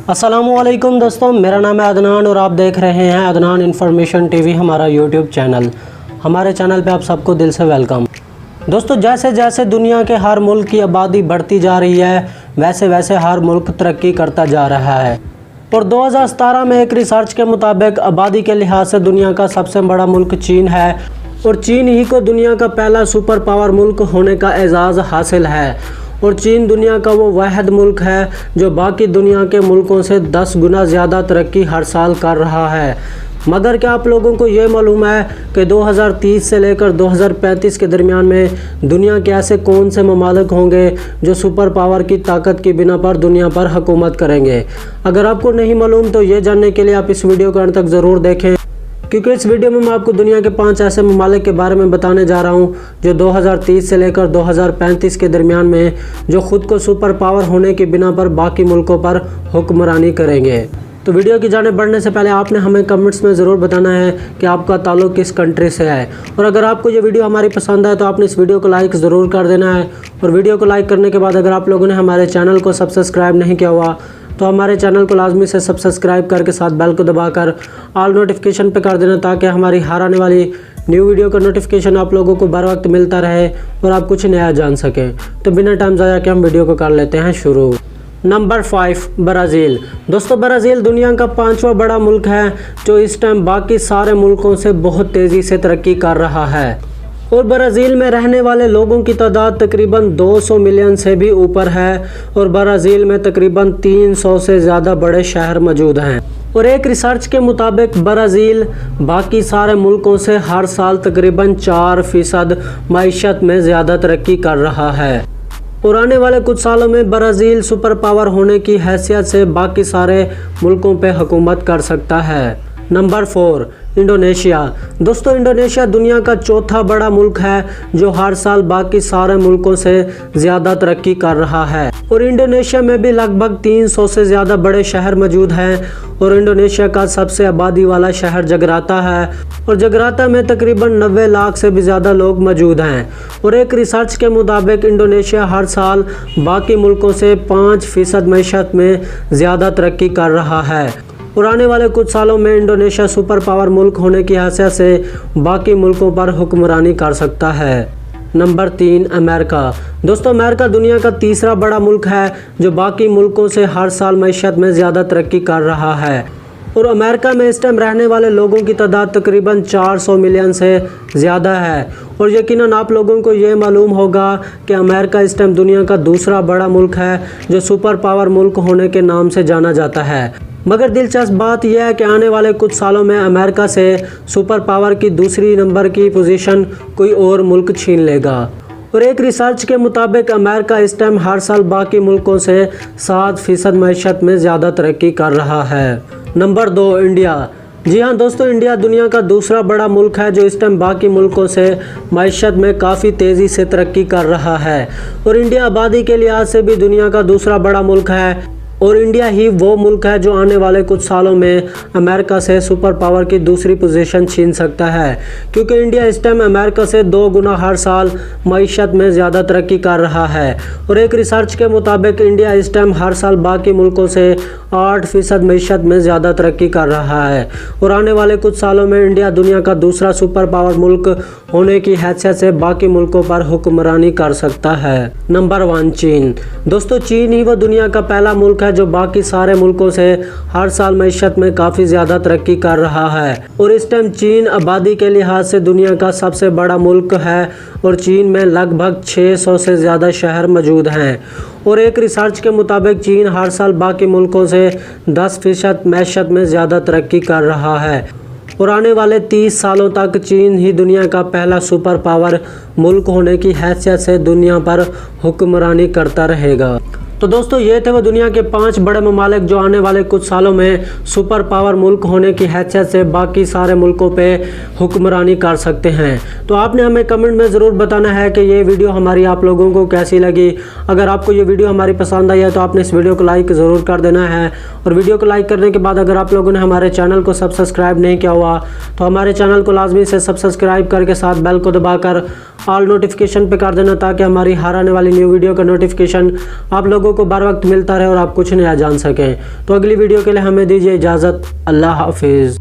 अस्सलामुअलैकुम दोस्तों, मेरा नाम है अदनान और आप देख रहे हैं अदनान इन्फॉर्मेशन टीवी, हमारा यूट्यूब चैनल। हमारे चैनल पे आप सबको दिल से वेलकम। दोस्तों, जैसे जैसे दुनिया के हर मुल्क की आबादी बढ़ती जा रही है, वैसे वैसे हर मुल्क तरक्की करता जा रहा है। और 2017 में एक रिसर्च के मुताबिक आबादी के लिहाज से दुनिया का सबसे बड़ा मुल्क चीन है और चीन ही को दुनिया का पहला सुपर पावर मुल्क होने का एजाज़ हासिल है। और चीन दुनिया का वो वाहिद मुल्क है जो बाकी दुनिया के मुल्कों से 10 गुना ज़्यादा तरक्की हर साल कर रहा है। मगर क्या आप लोगों को ये मालूम है कि 2030 से लेकर 2035 के दरमियान में दुनिया के ऐसे कौन से ममालिक होंगे जो सुपर पावर की ताकत की बिना पर दुनिया पर हुकूमत करेंगे? अगर आपको नहीं मालूम तो ये जानने के लिए आप इस वीडियो को अंत तक ज़रूर देखें, क्योंकि इस वीडियो में मैं आपको दुनिया के 5 ऐसे ममालिक के बारे में बताने जा रहा हूं जो 2030 से लेकर 2035 के दरमियान में जो ख़ुद को सुपर पावर होने की बिना पर बाकी मुल्कों पर हुक्मरानी करेंगे। तो वीडियो की जाने बढ़ने से पहले आपने हमें कमेंट्स में ज़रूर बताना है कि आपका ताल्लुक़ किस कंट्री से है। और अगर आपको ये वीडियो हमारी पसंद आए तो आपने इस वीडियो को लाइक ज़रूर कर देना है। और वीडियो को लाइक करने के बाद अगर आप लोगों ने हमारे चैनल को सब्सक्राइब नहीं किया हुआ तो हमारे चैनल को लाजमी से सब्सक्राइब करके साथ बेल को दबाकर ऑल नोटिफिकेशन पे कर देना, ताकि हमारी हर आने वाली न्यू वीडियो का नोटिफिकेशन आप लोगों को बर वक्त मिलता रहे और आप कुछ नया जान सकें। तो बिना टाइम ज़ाया के हम वीडियो को कर लेते हैं शुरू। Number 5, Brazil. दोस्तों, ब्राज़ील दुनिया का 5वां बड़ा मुल्क है जो इस टाइम बाकी सारे मुल्कों से बहुत तेज़ी से तरक्की कर रहा है। और ब्राज़ील में रहने वाले लोगों की तादाद तकरीबन 200 मिलियन से भी ऊपर है और ब्राज़ील में तकरीबन 300 से ज़्यादा बड़े शहर मौजूद हैं। और एक रिसर्च के मुताबिक ब्राज़ील बाकी सारे मुल्कों से हर साल तकरीबन 4% मईशत में ज़्यादा तरक्की कर रहा है। और आने वाले कुछ सालों में ब्राज़ील सुपर पावर होने की हैसियत से बाकी सारे मुल्कों पर हुकूमत कर सकता है। Number 4, Indonesia. दोस्तों, इंडोनेशिया दुनिया का 4था बड़ा मुल्क है जो हर साल बाकी सारे मुल्कों से ज़्यादा तरक्की कर रहा है। और इंडोनेशिया में भी लगभग 300 से ज़्यादा बड़े शहर मौजूद हैं। और इंडोनेशिया का सबसे आबादी वाला शहर जगराता है और जगराता में तकरीबन 90 लाख से भी ज़्यादा लोग मौजूद हैं। और एक रिसर्च के मुताबिक इंडोनेशिया हर साल बाकी मुल्कों से 5% मईशत में ज़्यादा तरक्की कर रहा है। और आने वाले कुछ सालों में इंडोनेशिया सुपर पावर मुल्क होने की हैसियत से बाकी मुल्कों पर हुक्मरानी कर सकता है। Number 3, America. दोस्तों, अमेरिका दुनिया का 3रा बड़ा मुल्क है जो बाकी मुल्कों से हर साल मईशत में ज़्यादा तरक्की कर रहा है। और अमेरिका में इस टाइम रहने वाले लोगों की तादाद तकरीबन 400 मिलियन से ज़्यादा है। और यकीनन आप लोगों को ये मालूम होगा कि अमेरिका इस टाइम दुनिया का 2रा बड़ा मुल्क है जो सुपर पावर मुल्क होने के नाम से जाना जाता है। मगर दिलचस्प बात यह है कि आने वाले कुछ सालों में अमेरिका से सुपर पावर की 2री नंबर की पोजीशन कोई और मुल्क छीन लेगा। और एक रिसर्च के मुताबिक अमेरिका इस टाइम हर साल बाकी मुल्कों से 7% मईशत में ज़्यादा तरक्की कर रहा है। Number 2, India. जी हाँ दोस्तों, इंडिया दुनिया का 2रा बड़ा मुल्क है जो इस टाइम बाकी मुल्कों से मईशत में काफ़ी तेज़ी से तरक्की कर रहा है। और इंडिया आबादी के लिहाज से भी दुनिया का 2रा बड़ा मुल्क है। और इंडिया ही वो मुल्क है जो आने वाले कुछ सालों में अमेरिका से सुपर पावर की 2री पोजीशन छीन सकता है, क्योंकि इंडिया इस टाइम अमेरिका से 2 गुना हर साल मईशत में ज़्यादा तरक्की कर रहा है। और एक रिसर्च के मुताबिक इंडिया इस टाइम हर साल बाकी मुल्कों से 8% मईशत में ज़्यादा तरक्की कर रहा है। और आने वाले कुछ सालों में इंडिया दुनिया का 2रा सुपर पावर मुल्क होने की हैसियत से बाकी मुल्कों पर हुक्मरानी कर सकता है। नंबर 1, चीन। दोस्तों, चीन ही वो दुनिया का पहला मुल्क जो बाकी सारे मुल्कों से हर साल मईशत में काफ़ी ज़्यादा तरक्की कर रहा है। और इस टाइम चीन आबादी के लिहाज से दुनिया का सबसे बड़ा मुल्क है और चीन में लगभग 600 से ज़्यादा शहर मौजूद हैं। और एक रिसर्च के मुताबिक चीन हर साल बाकी मुल्कों से 10% मईशत में ज़्यादा तरक्की कर रहा है। और आने वाले 30 सालों तक चीन ही दुनिया का पहला सुपर पावर मुल्क होने की हैसियत से दुनिया पर हुक्मरानी करता रहेगा। तो दोस्तों, ये थे वो दुनिया के 5 बड़े ममालिक जो आने वाले कुछ सालों में सुपर पावर मुल्क होने की हैसियत से बाकी सारे मुल्कों पे हुक्मरानी कर सकते हैं। तो आपने हमें कमेंट में ज़रूर बताना है कि ये वीडियो हमारी आप लोगों को कैसी लगी। अगर आपको ये वीडियो हमारी पसंद आई है तो आपने इस वीडियो को लाइक ज़रूर कर देना है। और वीडियो को लाइक करने के बाद अगर आप लोगों ने हमारे चैनल को सब्सक्राइब नहीं किया हुआ तो हमारे चैनल को लाजमी से सब्सक्राइब करके साथ बेल को दबाकर ऑल नोटिफिकेशन पे कर देना, ताकि हमारी हर आने वाली न्यू वीडियो का नोटिफिकेशन आप लोगों लोगों को बर वक्त मिलता रहे और आप कुछ नया जान सकें। तो अगली वीडियो के लिए हमें दीजिए इजाज़त। अल्लाह हाफिज़।